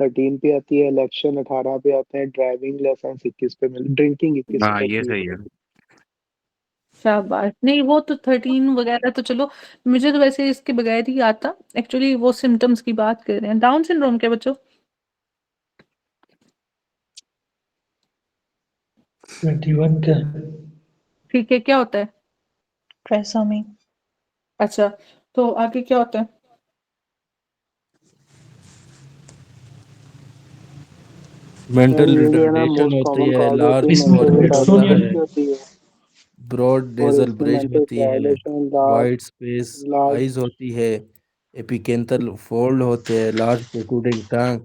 13 पे आती है, इलेक्शन 18 पे आते हैं, ड्राइविंग लाइसेंस 21 पे मिल, ड्रिंकिंग 21 पे हाँ ये होती है। सही है। शाबाश। नहीं वो तो 13 वगैरह तो चलो, मुझे तो वैसे इसके बगैर ही आता। एक्चुअली वो सिम्टम्स की बात कर रहे हैं। डाउन सिंड्रोम क्या बच्चों? 21 का ठीक है, क्या होता है? ट्राइसोमी। अच्छा, तो आगे क्या होता है? मेंटल मैम ये जो है ना रिटार्डेशन मोस्ट होती कॉमन है, कॉज होती है लार्ज इसमें मेंटल फॉरहेड होता रोबर्टसोनियन है, रिटार्डेशन होती है। ब्रॉड और नेजल इसमें ब्रिज मेंटल होती है, retardation large wide space large eyes होती है, एपिकेंथल फोल्ड होते हैं, large protruding tongue,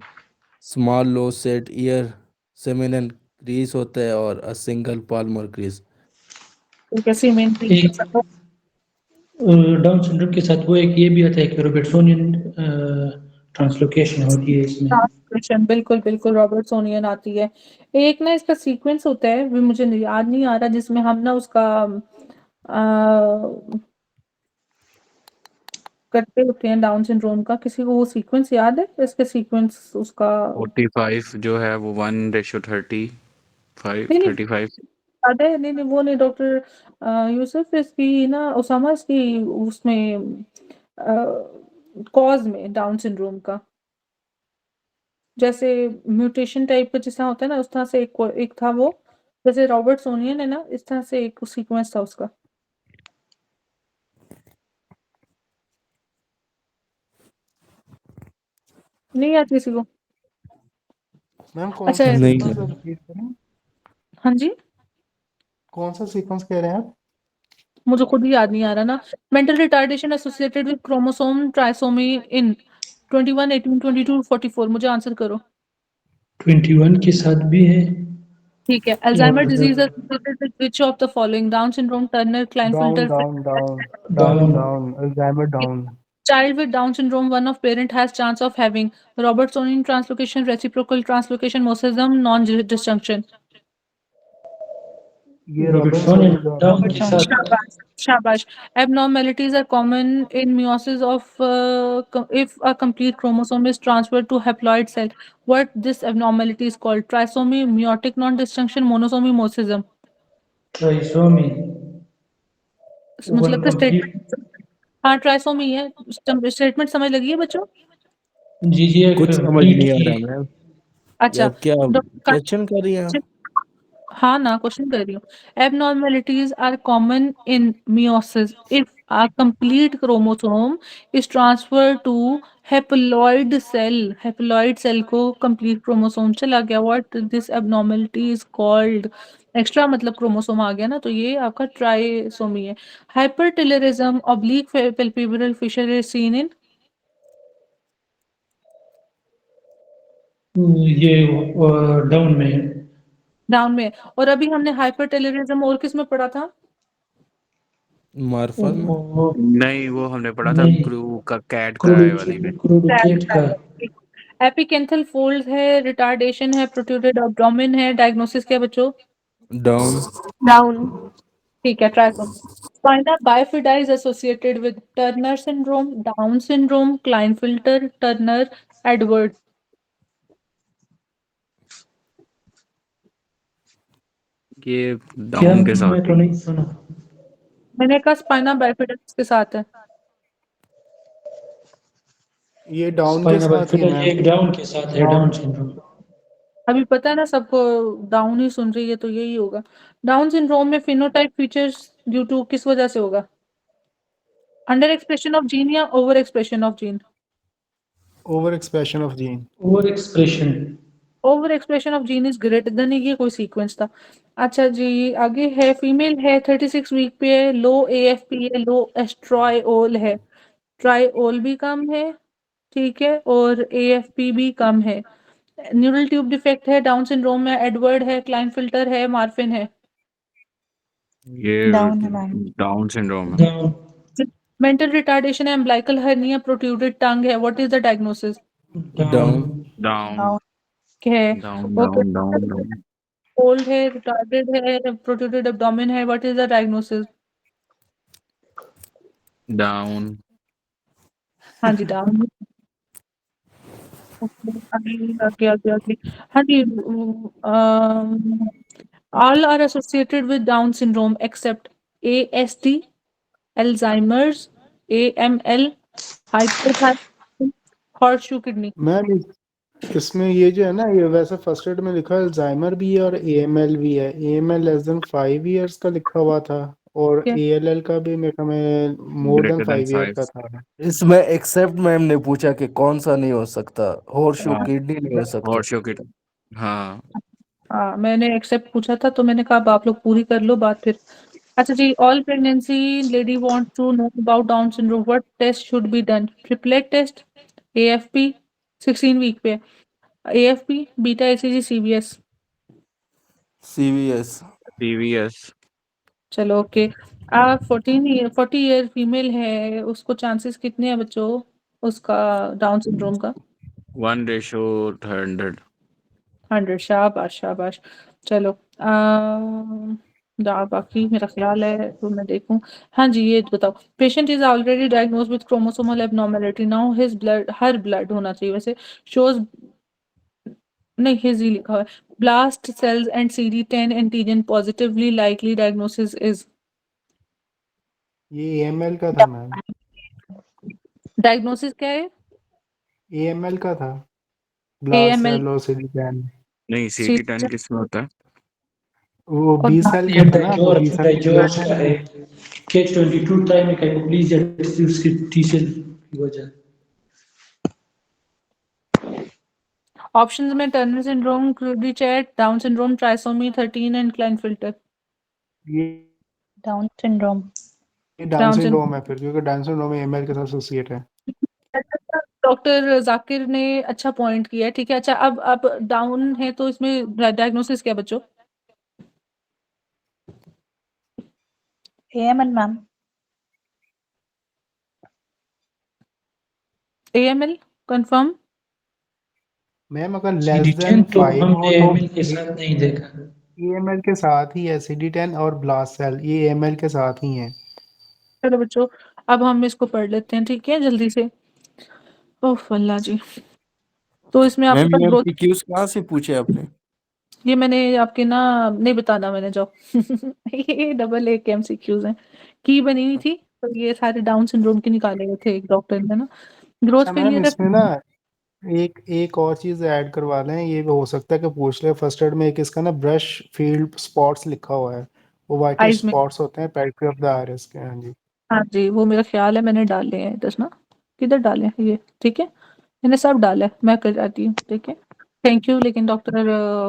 small low set ear, seminal crease होता है और अ सिंगल पाल्मर क्रीज। तो कैसे मेन एक डाउन सिंड्रोम के साथ वो एक ये भी आता है कि रोबर्टसोनियन ट्रांसलोकेशन होती है इसमें। ट्रांसक्रिप्शन, बिल्कुल बिल्कुल रॉबर्टसोनियन आती है। एक ना इसका सीक्वेंस होता है, वो मुझे याद नहीं आ रहा, जिसमें हम ना उसका अ, करते होते हैं डाउन सिंड्रोम का। किसी को वो सीक्वेंस याद है इसका सीक्वेंस उसका? 45 जो है वो 1:35, नहीं नहीं 35। याद है, नहीं नहीं वो नहीं डॉक्टर यूसुफ, इसकी ना उसामा, इसकी उसमें कॉज में डाउन सिंड्रोम का, जैसे म्यूटेशन टाइप का जैसा होता है ना, उस तरह से एक था वो। जैसे रॉबर्टसोनियन है ना, इस तरह से एक सीक्वेंस था उसका। नहीं याद किसी को? मैम कौन अच्छा सा नहीं सीक्वेंस है। रिपीट करें? हाँ जी, कौन सा सीक्वेंस कह रहे हैं आप? मुझे खुद ही याद नहीं आ रहा ना। Mental retardation associated with chromosome trisomy इन 21, 18, 22, 44। मुझे आंसर करो। 21 के साथ भी है ठीक है। अल्जाइमर और disease associated with which of the following? Down syndrome, Turner, Down Klinefelter. Down Down Down Down. Down Alzheimer Down. Child with Down syndrome, one of parent has chance of having Robertsonian translocation, reciprocal translocation, mosaicism, non-disjunction. ये रोबर्टसोनियन रॉबर्टसोनी down के रॉबर्टसोनियन। साथ। Shabash. Shabash. Abnormalities are common in meiosis of if a complete chromosome is transferred to haploid cell. What this abnormality is called? Trisomy, meiotic non-disjunction, monosomy, mosaicism. Trisomy मुझे one लगता है complete. Statement, हाँ trisomy है। Statement समझ लगी है बच्चों? जी जी कुछ समझ कंप्लीट नहीं आ की। रहा मैम। अच्छा, या क्या डॉक्टर क्वेश्चन कर रही हैं आप? हाँ ना, क्वेश्चन कर रही हूँ। Abnormalities are common in meiosis if a complete chromosome is transferred to haploid cell. Haploid cell को complete chromosome चला गया। What this abnormality is called? Extra मतलब क्रोमोसोम आ गया ना, तो ये आपका ट्राइसोमी है। Hypertelorism oblique palpebral fissure is seen in ये डाउन में है। डाउन में। और अभी हमने हाइपरटेलरिज्म और किस में पढ़ा था? मार्फल में। वो- नहीं वो हमने पढ़ा था नहीं, क्रू का, कैट का है वाली में। क्रूडिकेट का। एपिकेंथल फोल्ड है, रिटार्डेशन है, प्रोट्रूडेड एब्डोमेन है। डायग्नोसिस क्या है बच्चों? डाउन। डाउन। ठीक है, ट्राई करो। Spina bifida is associated with Turner syndrome, Down syndrome, Klinefelter, Turner, Edward. ये क्या? डाउन के मैं साथ तो ही। नहीं सुना। मैंने कहा स्पाइना बाइफिडा किसके साथ है? ये डाउन के स्पाइना साथ ही है बाइफिदा ये मैम। एक डाउन के साथ है, डाउन। Down syndrome. अभी पता है ना सबको, डाउन ही सुन रही है तो यही होगा। डाउन सिंड्रोम में फिनोटाइप फीचर्स ड्यू टू किस वजह से होगा? अंडर एक्सप्रेशन ऑफ जीन या over expression of gene? Over expression of gene. Over expression. Over expression of gene is greater than, ये कोई सीक्वेंस था। अच्छा जी, आगे है। फीमेल है, 36 वीक पे है, लो एएफपी है, लो एस्ट्रायोल है। ट्रायोल भी कम है, ठीक है, और एएफपी भी कम है। न्यूरल ट्यूब डिफेक्ट है, डाउन सिंड्रोम में एडवर्ड है, क्लाइनफिल्टर है, मार्फिन है। ये डाउन है मैम। डाउन सिंड्रोम है। डाउन। मेंटल रिटार्डेशन है, एम्ब्लाइकल हर्निया, प्रोट्रूडेड टंग है। What is the diagnosis? Down. Down Down Down. है। Down okay, Down Down Down. Cold है, रिटार्डेड है, प्रोट्रूडेड एब्डोमेन है। What is the diagnosis? Down. हाँ जी, Down. आगे आगे आगे। हाँ जी, all are associated with Down syndrome except ASD, Alzheimer's, AML, hypothyroidism, horseshoe kidney. Ma'am इसमें ये जो है ना, ये वैसे फर्स्ट एड में लिखा है अल्जाइमर भी है और एएमएल भी है। एएमएल लेस देन 5 इयर्स का लिखा हुआ था और क्या? एएलएल का भी मेरे में more than greater than 5 year 5. का था। इसमें एक्सेप्ट मैम ने पूछा कि कौन सा नहीं हो सकता, हॉर्सशू हाँ, किडनी नहीं हो सकता। horseshoe kid. हाँ, हाँ, मैंने एक्सेप्ट पूछा था तो मैंने कहा अब आप लोग पूरी कर लो बात फिर। अच्छा जी, all pregnancy lady want to know about Down syndrome, what test should be done? Triplet test, AFP 16 week पे, AFP, beta ACG, CBS. CVS. PVS. चलो ओके। आप 40 ईयर फीमेल है, उसको चांसेस कितने हैं बच्चों उसका डाउन सिंड्रोम का? 1:100. 100। शाबाश शाबाश। चलो बाकी मेरा ख्याल है तो मैं देखूं। हाँ जी, ये बताओ, patient is already diagnose with chromosomal abnormality, now his blood, her blood होना चाहिए वैसे, शोज, नहीं हिज ही लिखा हुआ है, blast cells and CD10 antigen positively, likely diagnosis is? ये एएमएल का था मैम, डायग्नोसिस क्या है? एएमएल का था, ब्लास्ट AML, सेल और CD10। नहीं, CT10 किसमें होता है? वो और बी सेल ये का था ना, तो बी सेल की डाइजॉर्ज वजह का से। है, K22 टाइम में हाइपोप्लीजिया उसकी T सेल की वजह। ऑप्शंस में Turner syndrome, cri du chat, Down syndrome, trisomy 13 and Klinefelter. ये Down syndrome. Down Down syndrome. Syndrome है फिर, क्योंकि डाउन सिंड्रोम एएमएल के साथ एसोसिएट है। डॉक्टर जाकिर ने अच्छा पॉइंट किया है, ठीक है। अच्छा, अब डाउन है तो इसमें डायग्नोसिस क्या बच्चों? AML, ma'am. AML confirm? Ma'am अगर लेस देन CD10 तो 5 हो हमने तो एमिल के साथ नहीं देखा। एएमएल के साथ ही है, CD10 और ब्लास्ट सेल ये एएमएल के साथ ही है। चलो बच्चों, अब हम इसको पढ़ लेते हैं, ठीक है, जल्दी से। ओह अल्लाह जी। तो इसमें आपके मैम पास ये ग्रोथ, एमसीक्यूज कहाँ से पूछे आपने? ये मैंने आपके ना, नहीं बताना मैंने, जाओ। ये डबल एक MCQs हैं, की बनी हुई थी तो ये सारे डाउन सिंड्रोम के निकाले गए थे एक डॉक्टर ने ना। ग्रोथ अच्छा मैम, फेलियर है। इसमें ना एक एक और चीज ऐड करवा लें, ये भी हो सकता है कि पूछ ले फर्स्ट एड में। एक इसका ना ब्रश फील्ड स्पॉट्स लिखा हुआ है, वो वाइटिश आइज में, स्पॉट्स होते हैं पेरिफेरी ऑफ द आइरिस के। हाँ जी। हाँ जी, वो मेरा ख्याल है मैंने डाले हैं इधर ना, किधर डाले हैं ये, ठीक है, मैंने सब डाला है, मैं कर जाती हूँ, ठीक है। Thank you. लेकिन डॉक्टर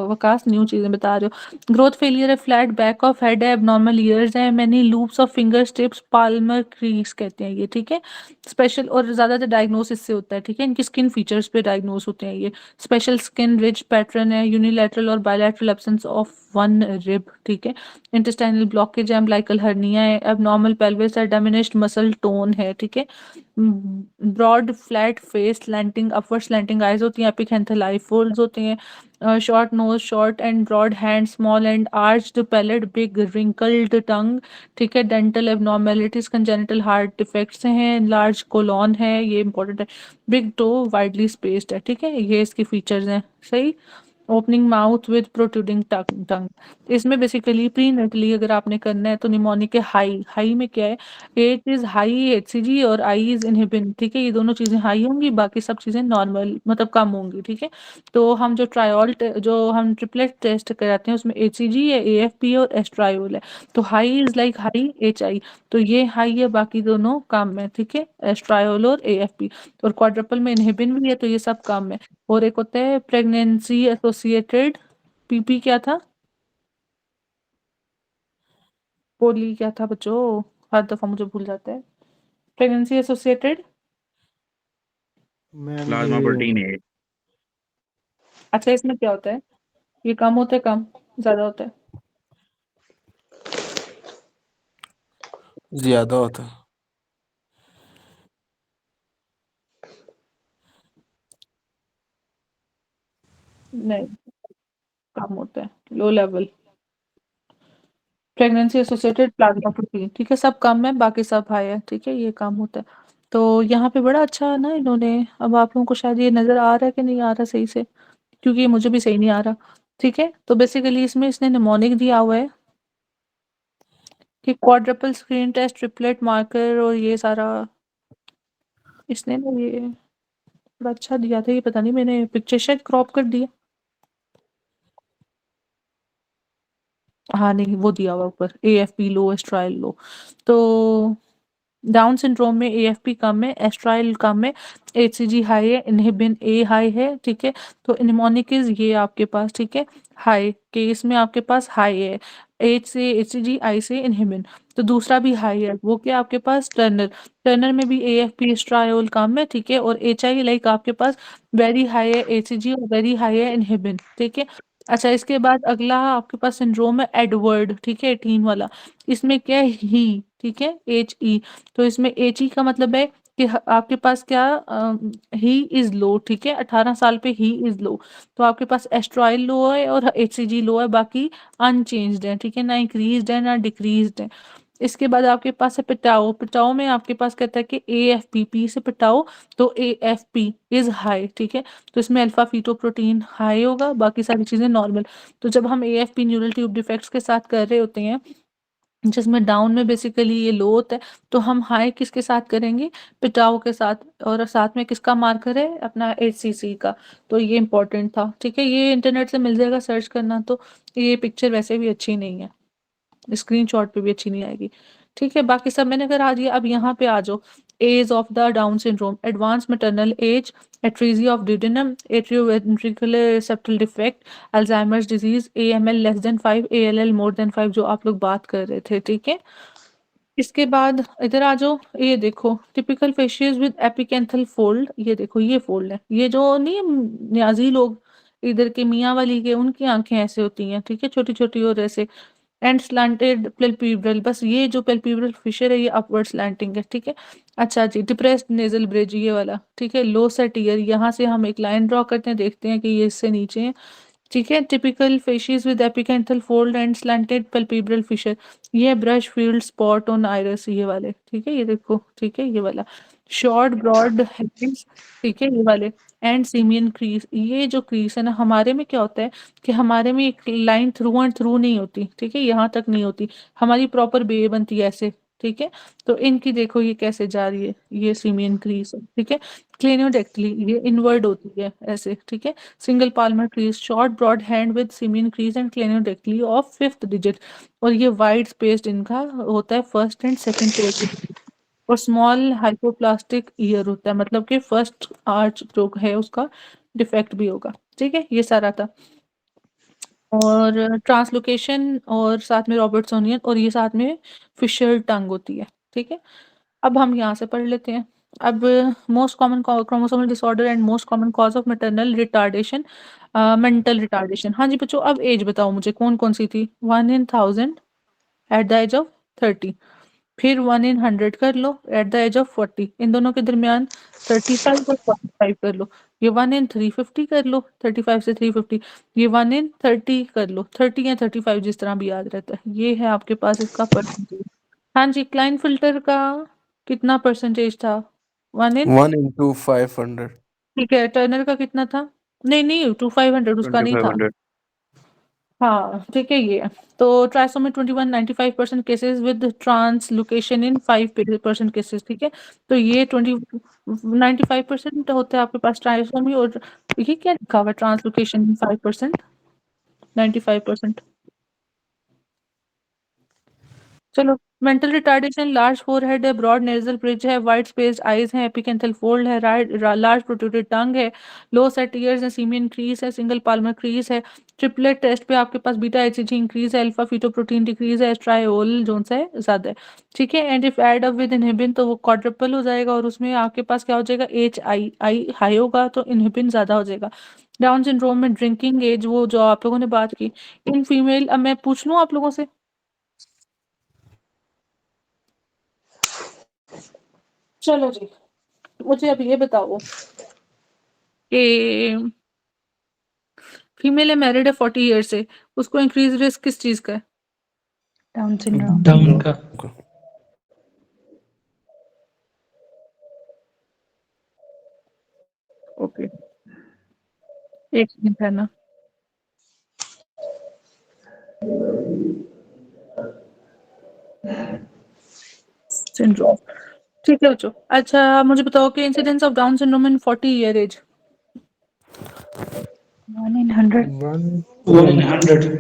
वकास न्यू चीजें बता रहे हो। ग्रोथ फेलियर है, फ्लैट बैक ऑफ हेड है, एबनॉर्मल ईयर्स है, many loops of finger tips, Palmer crease कहते हैं ये, ठीक है। स्पेशल, और ज्यादातर डायग्नोसिस से होता है, ठीक है, इनकी स्किन फीचर्स पे डायग्नोस होते हैं ये। स्पेशल स्किन रिज पैटर्न है, यूनिलैटरल और bilateral absence of one rib, ठीक है। इंटेस्टाइनल ब्लॉकेज है, अम्बिलिकल हर्निया है, एबनॉर्मल पेल्विस है, डिमिनिश्ड मसल टोन है, ठीक है। Broad flat face, slanting upward slanting eyes होती हैं, एपिथेलियल आई फोल्ड्स होते हैं, short nose, short and broad hand, small and arched palate, big wrinkled tongue, ठीक है। Dental abnormalities, congenital heart defects हैं, लार्ज कोलॉन है, ये इंपॉर्टेंट है, बिग टो वाइडली स्पेस्ड है, ठीक है, ये इसके फीचर्स हैं, सही। ओपनिंग माउथ विद प्रोट्रूडिंग टंग। इसमें बेसिकली प्री नटली अगर आपने करना है तो निमोनिक है, हाई, हाई में क्या है, एट इज हाई HCG और आई इज इनहिबिन, ठीक है, ये दोनों चीजें हाई होंगी, बाकी सब चीजें नॉर्मल मतलब कम होंगी, ठीक है। तो हम जो जो हम ट्रिपलेट टेस्ट कराते हैं उसमें HCG है, AFP और एस्ट्रायोल है। तो high is like high HI, तो ये हाई है, बाकी दोनों कम है, ठीक है, एस्ट्रायोल और AFP। और क्वाड्रपल में इनहिबिन भी है, तो ये सब कम है। और एक होता है प्रेगनेंसी एसोसिएटेड, PP क्या था, पोली क्या था बच्चों, हर दफा मुझे भूल जाता है। प्रेगनेंसी एसोसिएटेड, मैम प्लाज्मा ये प्रोटीन है। अच्छा इसमें क्या होता है, ये कम होता है, कम ज्यादा होता है? ज्यादा होता है। नहीं, कम होता है, low level. Pregnancy associated plasma protein, ठीक है, सब कम है, बाकी सब हाई है, ठीक है, ये कम होता है। तो यहाँ पे बड़ा अच्छा ना इन्होंने, अब आप लोगों को शायद ये नज़र आ रहा है कि नहीं आ रहा सही से, क्योंकि मुझे भी सही नहीं आ रहा। ठीक है, तो बेसिकली इसमें इसने निमोनिक दिया हुआ है कि quadruple screen test, triplet marker और ये सारा इसने ना ये बड़ा अच्छा दिया था। ये पता नहीं मैंने पिक्चर शायद क्रॉप कर दिया। हाँ नहीं, वो दिया हुआ ऊपर AFP लो, एस्ट्राइल लो। तो डाउन सिंड्रोम में AFP कम है, एस्ट्राइल कम है, HCG हाई है, इनहिबिन A हाई है। ठीक है, तो निमोनिक इज ये आपके पास, ठीक है, हाई केस में आपके पास हाई है, H से HCG, I से इनहिबिन। तो दूसरा भी हाई है, वो क्या आपके पास टर्नर, टर्नर में भी AFP एस्ट्रायोल कम है। ठीक है, और HI लाइक आपके पास वेरी हाई है HCG और वेरी हाई है इनहिबिन। ठीक है, अच्छा इसके बाद अगला आपके पास सिंड्रोम है एडवर्ड। ठीक है, 18 वाला, इसमें क्या है ही, ठीक है, HE। तो इसमें HE का मतलब है कि आपके पास क्या ही इज लो। ठीक है, 18 साल पे ही इज लो। तो आपके पास एस्ट्रॉयल लो है और HCG लो है, बाकी अनचेंज्ड है। ठीक है, ना इंक्रीज्ड है ना डिक्रीज्ड है। इसके बाद आपके पास है पिटाओ। पिटाओ में आपके पास कहता है कि AFP से पिटाओ, तो AFP इज हाई। ठीक है, तो इसमें अल्फा फीटोप्रोटीन हाई होगा, बाकी सारी चीजें नॉर्मल। तो जब हम AFP न्यूरल ट्यूब डिफेक्ट्स के साथ कर रहे होते हैं, जिसमें डाउन में बेसिकली ये लो होता है, तो हम हाई किसके साथ करेंगे, पिटाओ के साथ, और साथ में किसका मार्कर है अपना HCC का। तो ये इंपॉर्टेंट था। ठीक है, ये इंटरनेट से मिल जाएगा सर्च करना। तो ये पिक्चर वैसे भी अच्छी नहीं है, स्क्रीनशॉट पे भी अच्छी नहीं आएगी। ठीक है, बाकी सब मैंने करा दिया। अब यहाँ पे आ जाओ, age of the Down syndrome, advance maternal age, atresia of duodenum, atrioventricular septal defect, Alzheimer's disease, AML less than 5, ALL more than 5, जो आप लोग बात कर रहे थे। ठीक है, इसके बाद इधर आ जाओ, ये देखो typical facies with epicanthal fold. ये देखो ये फोल्ड है, ये जो नहीं न्याजी लोग इधर के मियाँ वाली के, उनकी आंखें ऐसे होती हैं। ठीक है, छोटी छोटी और ऐसे, एंड स्लैंटेड पेल्पिब्रल, बस ये जो पेल्पिब्रल फिशर है ये अपवर्ड स्लैंटिंग है। ठीक है, अच्छा जी, डिप्रेस्ड नेजल ब्रिज ये वाला। ठीक है, लो सेट ईयर, यहाँ से हम एक लाइन ड्रॉ करते हैं, देखते हैं कि ये इससे नीचे है। ठीक है, typical facies with epicanthal fold and slanted palpebral fissure, ये Brushfield spot on iris ये वाले। ठीक है, ये देखो, ठीक है, ये वाला शॉर्ट ब्रॉड हेड्स। ठीक है, ये वाले एंड सीमियन क्रीज। ये जो क्रीज है ना, हमारे में क्या होता है कि हमारे में एक लाइन थ्रू एंड थ्रू नहीं होती। ठीक है, यहाँ तक नहीं होती, हमारी प्रॉपर बे बनती है ऐसे। ठीक है, तो इनकी देखो ये कैसे जा रही है, ये सीमियन क्रीज है। ठीक है, क्लेनियोडेक्टली ये इनवर्ड होती है ऐसे। ठीक है, single palmar crease, short broad hand with simian crease and clinodactyly of 5th digit, और ये वाइड स्पेस्ड इनका होता है फर्स्ट एंड सेकंड पेयर, और स्मॉल हाइपोप्लास्टिक ईयर होता है, मतलब कि फर्स्ट आर्च जो है उसका डिफेक्ट भी होगा। ठीक है, ये सारा था, और ट्रांसलोकेशन और साथ में रॉबर्ट्सोनियन, और ये साथ में फिशर टंग होती है। ठीक है, अब हम यहाँ से पढ़ लेते हैं। अब most common chromosomal disorder and most common cause of maternal retardation, mental retardation. हाँ जी बच्चों, अब एज बताओ मुझे कौन कौन सी थी। 1 in 1000 at the age of 30, फिर 1 in 100 कर लो एट द एज ऑफ 40, इन दोनों के दरमियान 35 और 45 कर लो, ये 1 in 350 कर लो, 35 से 350, ये 1 in 30 कर लो, 30 या 35 जिस तरह भी याद रहता है। ये है आपके पास इसका परसेंटेज। हाँ जी, क्लाइन फिल्टर का कितना परसेंटेज था, 1 in, 1 into 500। ठीक है, टर्नर का कितना था, नहीं नहीं 2500 उसका नहीं था। 2500। हाँ ठीक है, ये तो trisomy 21 95% cases with translocation in 5% cases. ठीक है, तो ये 95% होता है आपके पास ट्राइसोमी, और ये क्या लिखा हुआ है ट्रांसलोकेशन इन 5%, 95%। चलो, मेंटल रिटार्डेशन, लार्ज फोरहेड है, ब्रॉड नेजल ब्रिज है, वाइड स्पेस्ड आईज है, एपिकेंथल फोल्ड है, लार्ज प्रोट्रूडेड टंग है, लो सेट ईयर्स है, सीमियन क्रीज है, सिंगल पाल्मर क्रीज है। ट्रिपलेट टेस्ट पे आपके पास बीटा HCG इंक्रीज है, अल्फा फीटोप्रोटीन डिक्रीज है, एस्ट्रायोल जोन सा है ज्यादा है। ठीक है, and if add up with inhibin तो वो क्वाड्रपल हो जाएगा, और उसमें आपके पास क्या हो जाएगा, HI हाई होगा तो इनहिबिन ज्यादा हो जाएगा। डाउन सिंड्रोम में ड्रिंकिंग एज, वो जो आप लोगों ने बात की, इन फीमेल, अब मैं पूछ लूँ आप लोगों से, चलो जी, मुझे अब ये बताओ कि फीमेल है, मैरिड है 40 ईयर से, उसको इंक्रीज रिस्क किस चीज का है, Down syndrome. डाउन का। ओके, एक मिनट है ना। सिंड्रोम, ठीक है बच्चों। अच्छा मुझे बताओ कि incidence of Down syndrome in 40 year age. 1 in 100. 1 in 100.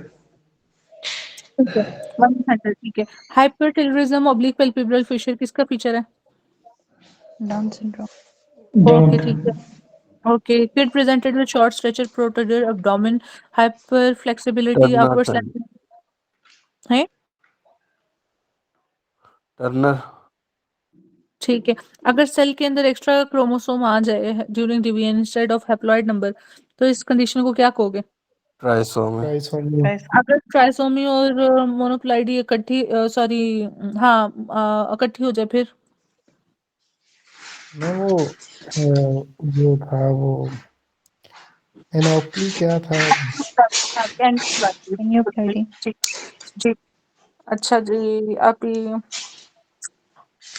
ठीक है, 100, ठीक है। हाइपरटिलिरिज्म ऑब्लिक पैल्पेब्रल फिशर किसका फीचर है? Down syndrome. Okay, Down. ठीक है। Okay, kid presented with short stature protruded abdomen, hyper flexibility, Turner upward Turner slanting है। Turner ठीक है। अगर सेल के अंदर एक्स्ट्रा क्रोमोसोम आ जाए during division instead of haploid number, तो इस कंडीशन को क्या कहोगे? Trisomy trisomy. Guys, अगर ट्राइसोमी और मोनोक्लाइडी इकट्ठी सॉरी हाँ इकट्ठी हो जाए फिर? मैं वो था वो एनओपी क्या था? aneuploidy. जी जी। अच्छा जी, अभी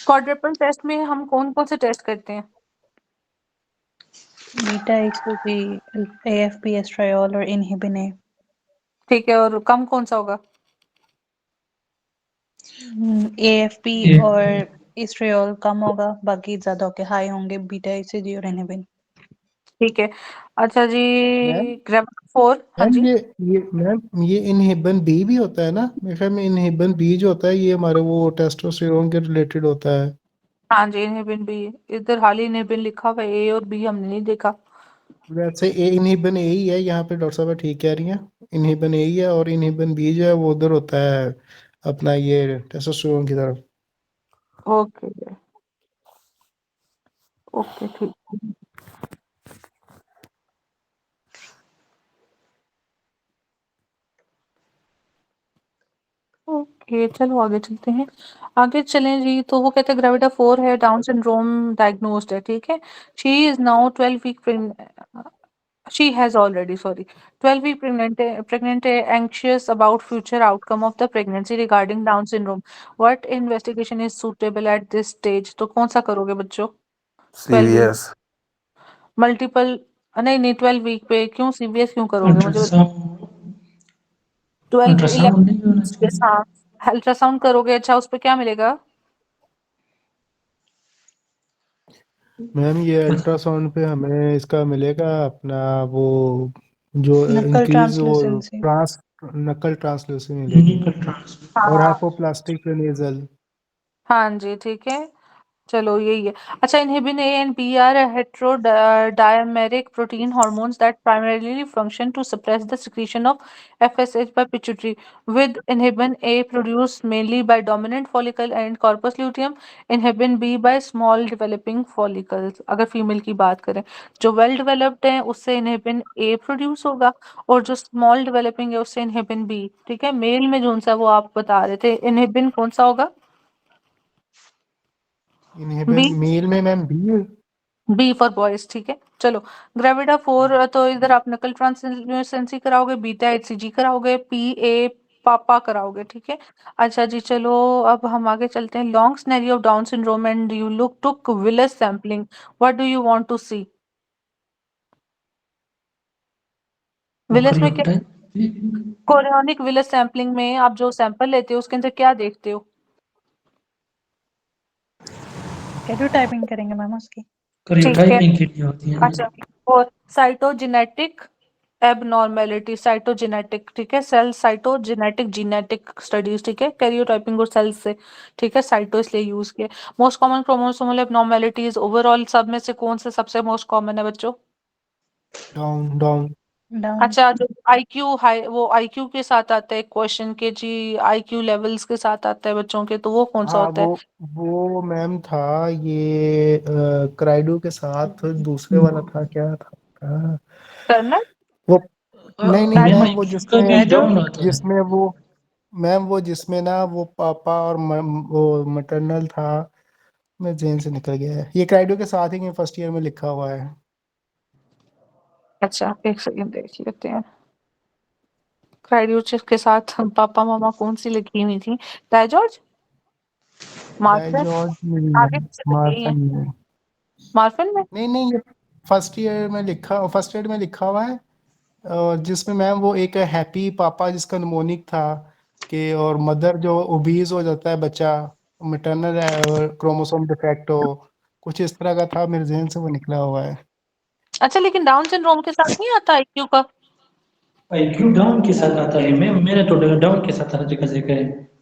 क्वाड्रुपल टेस्ट में हम कौन कौन से टेस्ट करते हैं? Beta HCG, AFP, estriol और inhibin A. ठीक है, और कम कौन सा होगा? AFP Yeah. और estriol कम होगा, बाकी ज्यादा होके हाई होंगे बीटा HCG और inhibin. ठीक है। अच्छा जी, मैम ग्राफ 4, हाँ मैम जी। ये इनहिबन बी भी होता है ना? मेरे ख्याल में इनहिबन बी जो होता है ये हमारे वो टेस्टोस्टेरोन के रिलेटेड होता है। हाँ जी, इनहिबिन बी, इधर हाल ही इनहिबिन लिखा हुआ है, ए और बी हमने नहीं देखा। वैसे ए इनहिबन ए ही है यहाँ पे, डॉक्टर साहब ठीक कह रही हैं। इनहिबन ए ही है और इनहिबन बी जो है वो उधर होता है अपना ये टेस्टोस्टेरोन की तरफ। ओके ओके, ठीक। ओके, चलो आगे चलते हैं। आगे चलें जी, तो वो कहते हैं ग्रेविटा 4 है, डाउन सिंड्रोम डायग्नोस्ड है, ठीक है। She is now 12 week she has already, sorry, 12 week pregnant, anxious about future outcome of the pregnancy regarding Down syndrome. What investigation is suitable at this stage? तो कौन सा करोगे बच्चों? 12 वीक सीवीएस मल्टीपल, नहीं नहीं, 12 वीक पे क्यों CVS क्यों करोगे मुझे बताओ? अल्ट्रासाउंड 12 अल्ट्रासाउंड नहीं होना 11 के चाहिए? साथ अल्ट्रासाउंड करोगे, अच्छा उस पे क्या मिलेगा? मैम ये अल्ट्रासाउंड पे हमें इसका मिलेगा अपना वो जो Knuckle इंक्रीज वो translucency. ट्रांस नकल ट्रांसल्यूसेंसी मिलेगी यूनिकल ट्रांस और हाँ हाइपोप्लास्टिक नेजल। हाँ जी, ठीक है, चलो यही है। अच्छा, inhibin A and B are heterodimeric protein hormones that primarily function to suppress the secretion of FSH by pituitary, with inhibin A produced mainly by dominant follicle and corpus luteum, inhibin B by small developing follicles। अगर female की बात करें, जो well developed है उससे inhibin A produce होगा, और जो स्मॉल डेवलपिंग है उससे inhibin B। ठीक है, मेल में जो सा वो आप बता रहे थे, inhibin कौन सा होगा? इनहिबन बी, मेल में मैम बी। बी फॉर बॉयज, ठीक है। चलो, ग्रेविडा 4, तो इधर आप नकल ट्रांसल्यूसेंसी कराओगे, बीटा एचसीजी कराओगे, पी ए पापा कराओगे, ठीक है। अच्छा जी, चलो अब हम आगे चलते हैं। Long scenario of Down syndrome and you look took villus sampling, what do you want to see? Villus में क्या, प्रोकैरियोटाइप कोरियोनिक विलस सैम्पलिंग में आप जो सैंपल लेते हो उसके अंदर क्या देखते हो? Karyotyping करेंगे मैम उसकी. ठीक है। कार्योटाइपिंग के लिए होती है ना? अच्छा, और साइटोजेनेटिक एबनॉर्मेलिटी, साइटोजेनेटिक, ठीक है, सेल साइटोजेनेटिक जीनेटिक स्टडीज, ठीक है, कैरियोटाइपिंग और सेल्स से, ठीक है, साइटो इसलिए यूज किया। Most common chromosomal abnormalities overall सब में से कौन से सबसे मोस्ट कॉमन है बच्चों? Down down. Down. अच्छा, जो आईक्यू हाई, वो आईक्यू के साथ आता है क्वेश्चन के जी, आईक्यू लेवल्स के साथ आता है बच्चों के, तो वो कौन सा हाँ होता है? वो मैम था ये क्राइडो के साथ दूसरे वाला था क्या था टर्नर, वो? नहीं नहीं मैम मैम वो आईक्यू का भी जिसमें डाउन आता है। जिसमें वो मैम वो जिसमें ना वो पापा और वो मटरनल था। मैं जेन से निकल गया है, ये क्राइडो के साथ ही फर्स्ट ईयर में लिखा हुआ है। अच्छा एक सेकंड देख लेते हैं। क्राइडियोचिस के साथ हम पापा मामा कौन सी लिखी हुई थी? डायजॉर्ज, मार्फिन, जॉर्ज नहीं है, आगे से तो यही है, मार्फन नहीं है। मार्फिन में। नहीं नहीं फर्स्ट एड में लिखा हुआ है, और जिसमें मैम वो एक हैप्पी पापा जिसका निमोनिक था कि, और मदर जो ओबीज हो जाता है बच्चा, मैटरनल क्रोमोसोम डिफेक्ट हो, कुछ इस तरह का था, मेरे जहन से वो निकला हुआ है। अच्छा, लेकिन डाउन सिंड्रोम के साथ नहीं आता आईक्यू का? आईक्यू डाउन के साथ आता है मैम, मेरा तो डाउन के साथ हर जगह से है।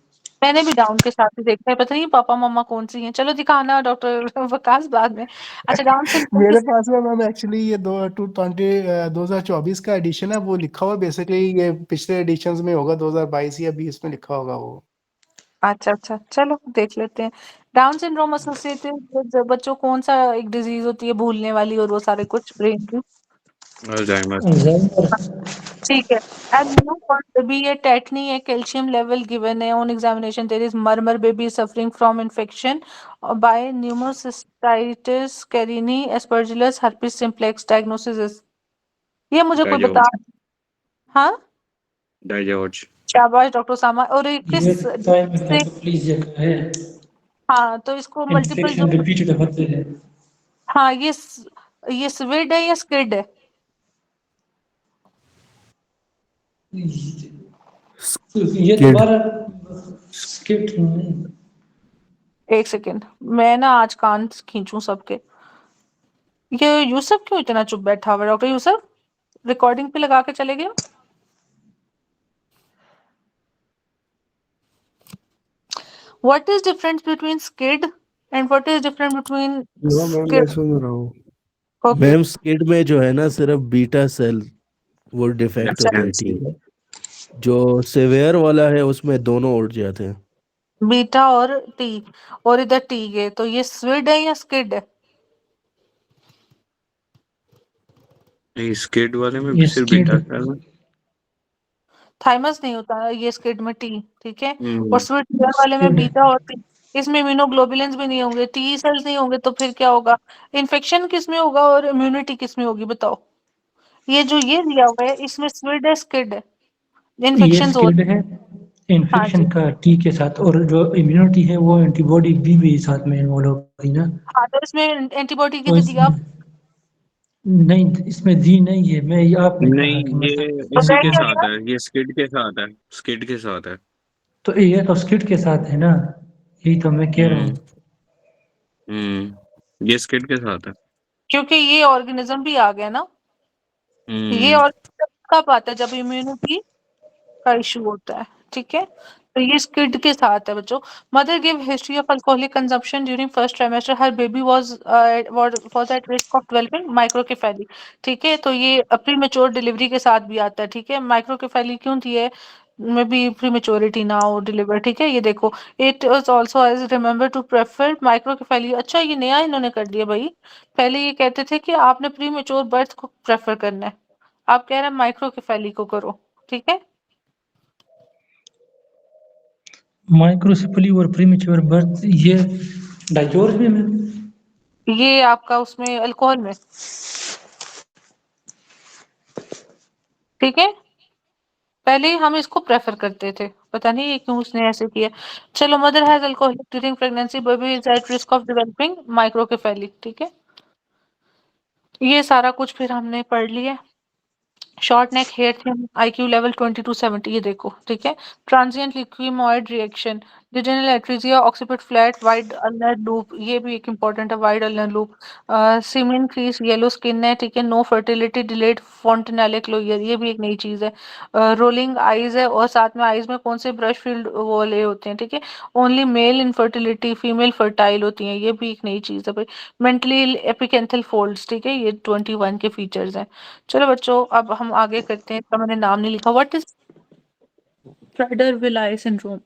मैंने भी डाउन के साथ ही देखा है, पता नहीं पापा मम्मा कौन सी हैं। चलो दिखाना डॉक्टर वकास बाद में। अच्छा, डाउन सिंड्रोम मेरे पास में मैम एक्चुअली ये 2024 का एडिशन है, वो लिखा हुआ बेसिकली, ये पिछले एडिशंस में होगा, 2022 या 20 में लिखा होगा वो। अच्छा, चलो देख लेते हैं। डाउन सिंड्रोम एसोसिएटेड बच्चों कौन सा एक डिजीज होती है भूलने वाली और वो सारे कुछ ब्रेन की? अल्जाइमर। ठीक है। एंड न्यू बेबी ये टेटनी है, कैल्शियम लेवल गिवन है on examination, there is murmur, baby suffering from infection by pneumocystis carinii aspergillus herpes simplex, diagnosis is, ये मुझे कोई बता। हाँ, डाइजॉर्ज। शाबाश डॉक्टर सामा। और ये ये किस टाइम से? है तो प्लीज ये है, हाँ, तो इसको मल्टीपल जो, इन्फेक्शन रिपीटेड होते हैं। हाँ ये स्विड है या स्किड है? ये दोबारा स्किट नहीं, एक सेकेंड, मैं ना आज कान खींचूं सबके। ये यूसुफ क्यों इतना चुप बैठा हुआ है? डॉक्टर यूसुफ रिकॉर्डिंग पे लगा के चले गए? What is difference between skid and what is different between skid? सुन रहा हूँ Okay. मैम। स्किड में जो है ना सिर्फ बीटा सेल वो डिफेक्ट अच्छा। होता है, ठीक है। जो सेवियर वाला है उसमें दोनों उठ जाते हैं। बीटा और टी, और इधर टी है, तो ये स्विड है या स्किड है? नहीं, स्किड वाले में ये सिर्फ स्किड बीटा सेल है। थाइमस नहीं होता है ये स्किड में, टी, ठीक है। हम्म। और स्विड वाले में स्किड बीटा और टी। इसमें इम्यूनोग्लोबुलिन्स भी नहीं होंगे, टी सेल्स नहीं होंगे, तो फिर क्या होगा? इन्फेक्शन किस में होगा और इम्यूनिटी किस में होगी बताओ? ये जो ये दिया हुआ है इसमें स्विड है स्किड है? ये इन्फेक्शन हो, स्किड है हाँ इन्फेक्शन जी, का टी के साथ, और जो इम्यूनिटी है वो एंटीबॉडी भी साथ में इन्वॉल्व हो गई ना। हाँ, तो इसमें एंटीबॉडी तो कितनी दिया? नहीं, इसमें दी नहीं है, मैं ये आपने कहा नहीं, कि ये मतलब इसी के क्या साथ दिया? है, ये स्किड के साथ है, स्किड के साथ है। तो ये तो स्किड के साथ है ना, यही तो मैं कह रहा हम्म। हूँ। ये स्किड के साथ है। क्योंकि ये ऑर्गेनिज्म भी आ गया ना, ये हम्म। ऑर्गेनिज्म कब आता है? जब इम्यूनिटी का इशू होता है, ठीक है। तो ये स्किड के साथ है बच्चों। Mother give history of alcoholic consumption during first trimester, her baby was at risk of developing microcephaly, ठीक है। तो ये प्रीमेच्योर डिलीवरी के साथ भी आता है, ठीक है। माइक्रोकेफेली क्यों थी है? में भी प्रीमेच्योरिटी ना हो डिलीवर, ठीक है। ये देखो, it was also age remember to prefer microcephaly. अच्छा, ये नया इन्होंने कर दिया भाई। पहले ये कहते थे कि आपने प्रीमेच्योर बर्थ को प्रेफर करना है, आप कह रहे हैं माइक्रोकेफेली को करो, ठीक है। माइक्रोसेफली और प्रीमेच्योर बर्थ ये डाइजॉर्ज में ये आपका उसमें अल्कोहल में, ठीक है। पहले ही हम इसको प्रेफर करते थे, पता नहीं ये क्यों उसने ऐसे किया। चलो, mother has alcohol during pregnancy, baby is at risk of developing microcephaly, ठीक है। ये सारा कुछ फिर हमने पढ़ लिया। Short neck hair thin, IQ level 2270, ये देखो, ठीक है। Transient leukemoid reaction, duodenal atresia, occiput flat, wide ulnar loop, ये भी एक इंपॉर्टेंट है, wide ulnar loop. Simian crease, yellow skin है, ठीक है। No fertility, delayed fontanelle closure, ये भी एक नई चीज है। रोलिंग आईज है, और साथ में आईज में कौन से ब्रश फील्ड वाले होते हैं, ठीक है। Only male infertility, female fertile होती हैं, ये भी एक नई चीज है भाई। मेंटली एपिकेंथल फोल्ड्स, ठीक है। ये 21 के फीचर्स हैं। चलो बच्चों, अब हम आगे करते हैं। इसका मैंने नाम नहीं लिखा। What is Prader Willi syndrome?